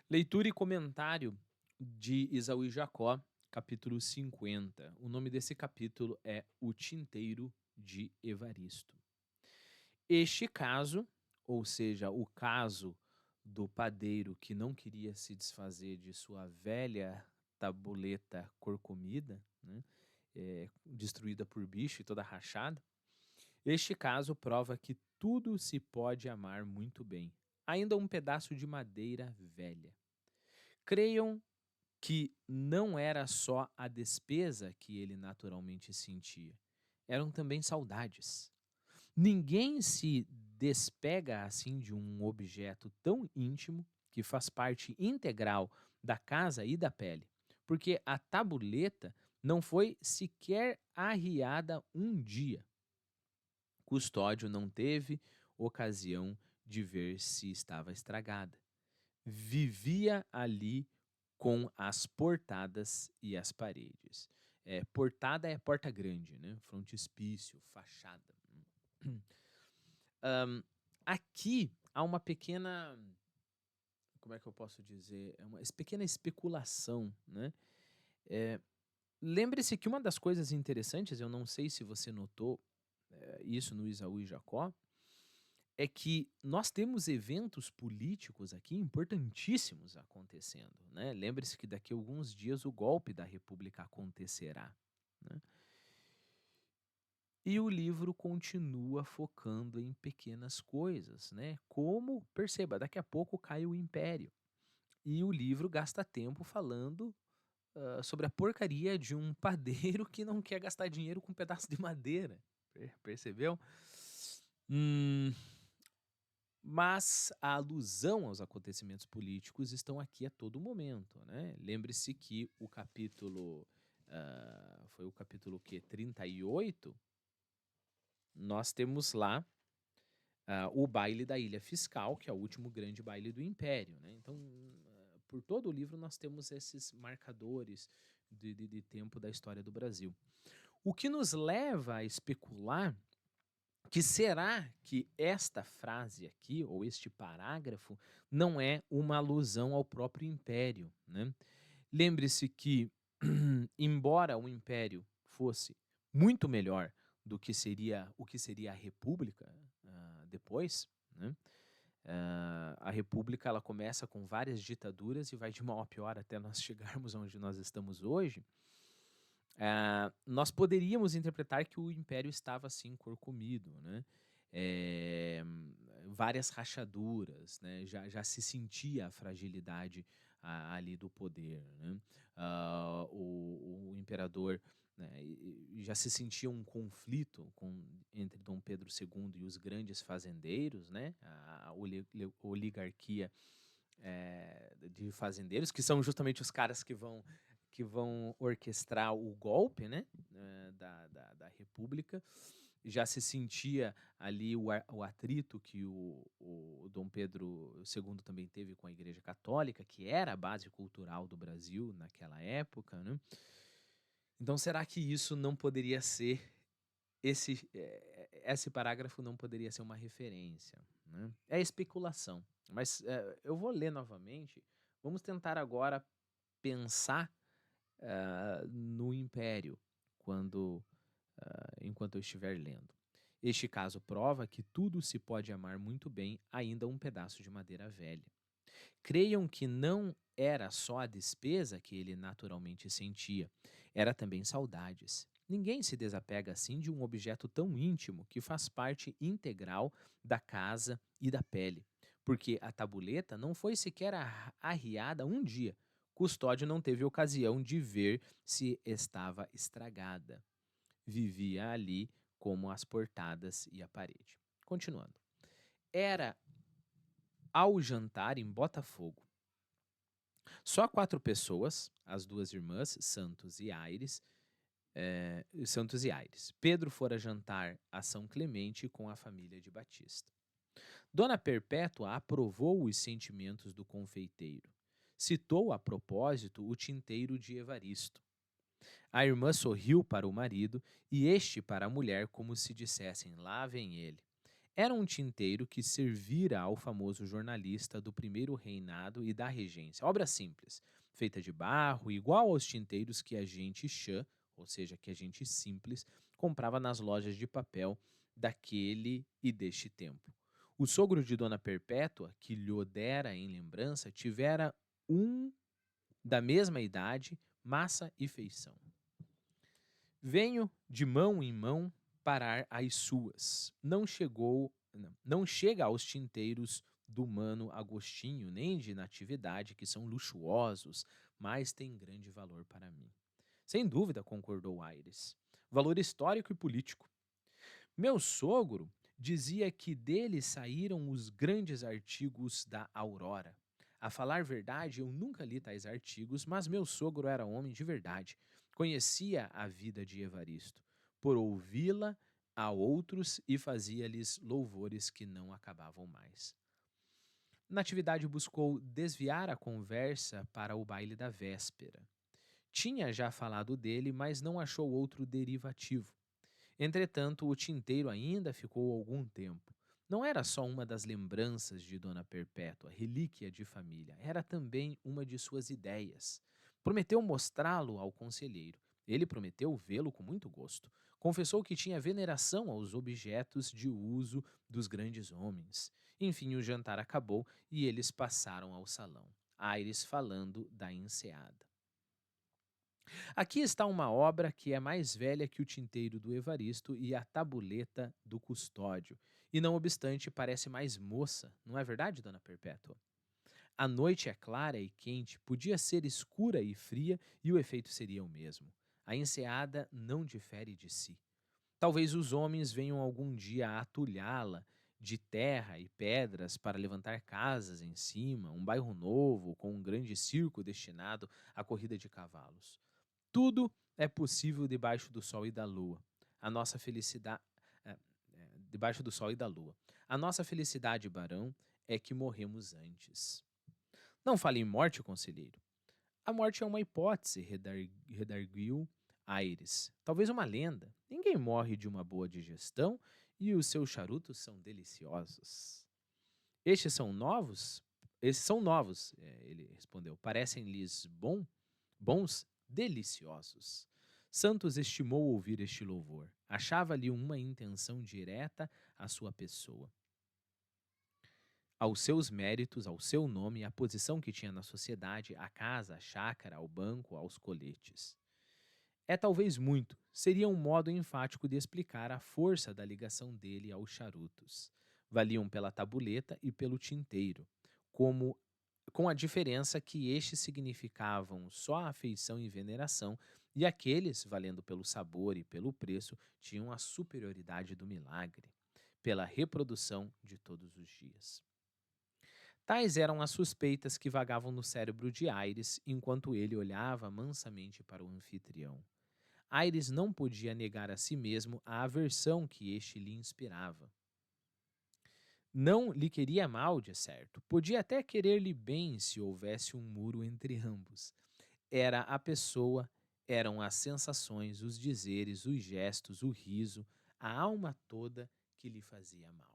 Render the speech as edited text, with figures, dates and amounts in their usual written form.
Leitura e comentário de Esaú e Jacó, capítulo 50. O nome desse capítulo é O Tinteiro de Evaristo. Este caso, ou seja, o caso do padeiro que não queria se desfazer de sua velha tabuleta corcomida, né, destruída por bicho e toda rachada, este caso prova que tudo se pode amar muito bem, ainda um pedaço de madeira velha. Creiam que não era só a despesa que ele naturalmente sentia, eram também saudades. Ninguém se despega assim de um objeto tão íntimo que faz parte integral da casa e da pele, porque a tabuleta não foi sequer arriada um dia. Custódio não teve ocasião de ver se estava estragada. Vivia ali com as portadas e as paredes. Portada é porta grande, né? Frontispício, fachada. Aqui há uma pequena, como é que eu posso dizer? É uma pequena especulação, né? É, lembre-se que uma das coisas interessantes, eu não sei se você notou isso no Esaú e Jacó, é que nós temos eventos políticos aqui importantíssimos acontecendo, né? Lembre-se que daqui a alguns dias o golpe da República acontecerá, né? E o livro continua focando em pequenas coisas, né? Como, perceba, daqui a pouco cai o império. E o livro gasta tempo falando sobre a porcaria de um padeiro que não quer gastar dinheiro com um pedaço de madeira. Percebeu? Hum, Mas a alusão aos acontecimentos políticos estão aqui a todo momento, né? Lembre-se que o capítulo, foi o capítulo que 38, nós temos lá o baile da Ilha Fiscal, que é o último grande baile do Império, né? Então, por todo o livro nós temos esses marcadores de tempo da história do Brasil. O que nos leva a especular que será que esta frase aqui, ou este parágrafo, não é uma alusão ao próprio império, né? Lembre-se que, embora o império fosse muito melhor do que seria o que seria a república depois, né? A república ela começa com várias ditaduras e vai de mal a pior até nós chegarmos onde nós estamos hoje. Nós poderíamos interpretar que o império estava assim corcomido, né? Eh, Várias rachaduras, né? Já se sentia a fragilidade ali do poder, né? O imperador, né, e já se sentia um conflito entre Dom Pedro II e os grandes fazendeiros, né? A oligarquia de fazendeiros, que são justamente os caras que vão orquestrar o golpe, né, da República. Já se sentia ali o atrito que o Dom Pedro II também teve com a Igreja Católica, que era a base cultural do Brasil naquela época, né? Então, será que isso não poderia ser esse parágrafo não poderia ser uma referência, né? É especulação, mas eu vou ler novamente. Vamos tentar agora pensar no império quando enquanto eu estiver lendo. Este caso prova que tudo se pode amar muito bem, ainda um pedaço de madeira velha. Creiam que não era só a despesa que ele naturalmente sentia, era também saudades. Ninguém se desapega assim de um objeto tão íntimo que faz parte integral da casa e da pele, porque a tabuleta não foi sequer arriada um dia. Custódio não teve ocasião de ver se estava estragada. Vivia ali como as portadas e a parede. Continuando. Era ao jantar em Botafogo. Só 4 pessoas, as 2 irmãs, Santos e Aires. Pedro fora jantar a São Clemente com a família de Batista. Dona Perpétua aprovou os sentimentos do confeiteiro. Citou a propósito o tinteiro de Evaristo. A irmã sorriu para o marido e este para a mulher como se dissessem, lá vem ele. Era um tinteiro que servira ao famoso jornalista do primeiro reinado e da regência. Obra simples, feita de barro, igual aos tinteiros que a gente chã, ou seja, que a gente simples, comprava nas lojas de papel daquele e deste tempo. O sogro de Dona Perpétua, que lhe dera em lembrança, tivera um da mesma idade, massa e feição. Venho de mão em mão parar as suas. Não chega aos tinteiros do mano Agostinho, nem de Natividade, que são luxuosos, mas tem grande valor para mim. Sem dúvida, concordou Aires. Valor histórico e político. Meu sogro dizia que dele saíram os grandes artigos da Aurora. A falar verdade, eu nunca li tais artigos, mas meu sogro era homem de verdade. Conhecia a vida de Evaristo, por ouvi-la a outros e fazia-lhes louvores que não acabavam mais. Natividade buscou desviar a conversa para o baile da véspera. Tinha já falado dele, mas não achou outro derivativo. Entretanto, o tinteiro ainda ficou algum tempo. Não era só uma das lembranças de Dona Perpétua, relíquia de família, era também uma de suas ideias. Prometeu mostrá-lo ao conselheiro. Ele prometeu vê-lo com muito gosto. Confessou que tinha veneração aos objetos de uso dos grandes homens. Enfim, o jantar acabou e eles passaram ao salão. Aires falando da enseada. Aqui está uma obra que é mais velha que o tinteiro do Evaristo e a tabuleta do custódio, e não obstante parece mais moça, não é verdade, Dona Perpétua? A noite é clara e quente, podia ser escura e fria e o efeito seria o mesmo. A enseada não difere de si. Talvez os homens venham algum dia a atulhá-la de terra e pedras para levantar casas em cima, um bairro novo com um grande circo destinado à corrida de cavalos. Tudo é possível debaixo do sol e da lua. A nossa felicidade. Debaixo do sol e da lua. A nossa felicidade, barão, é que morremos antes. Não fale em morte, conselheiro. A morte é uma hipótese, redarguiu Aires. Talvez uma lenda. Ninguém morre de uma boa digestão e os seus charutos são deliciosos. Estes são novos? Esses são novos, ele respondeu. Parecem-lhes bons, deliciosos. Santos estimou ouvir este louvor. Achava-lhe uma intenção direta à sua pessoa, aos seus méritos, ao seu nome, à posição que tinha na sociedade, à casa, à chácara, ao banco, aos coletes. É talvez muito, seria um modo enfático de explicar a força da ligação dele aos charutos. Valiam pela tabuleta e pelo tinteiro, como com a diferença que estes significavam só afeição e veneração, e aqueles, valendo pelo sabor e pelo preço, tinham a superioridade do milagre, pela reprodução de todos os dias. Tais eram as suspeitas que vagavam no cérebro de Aires enquanto ele olhava mansamente para o anfitrião. Aires não podia negar a si mesmo a aversão que este lhe inspirava. Não lhe queria mal, de certo. Podia até querer-lhe bem se houvesse um muro entre ambos. Era a pessoa, eram as sensações, os dizeres, os gestos, o riso, a alma toda que lhe fazia mal.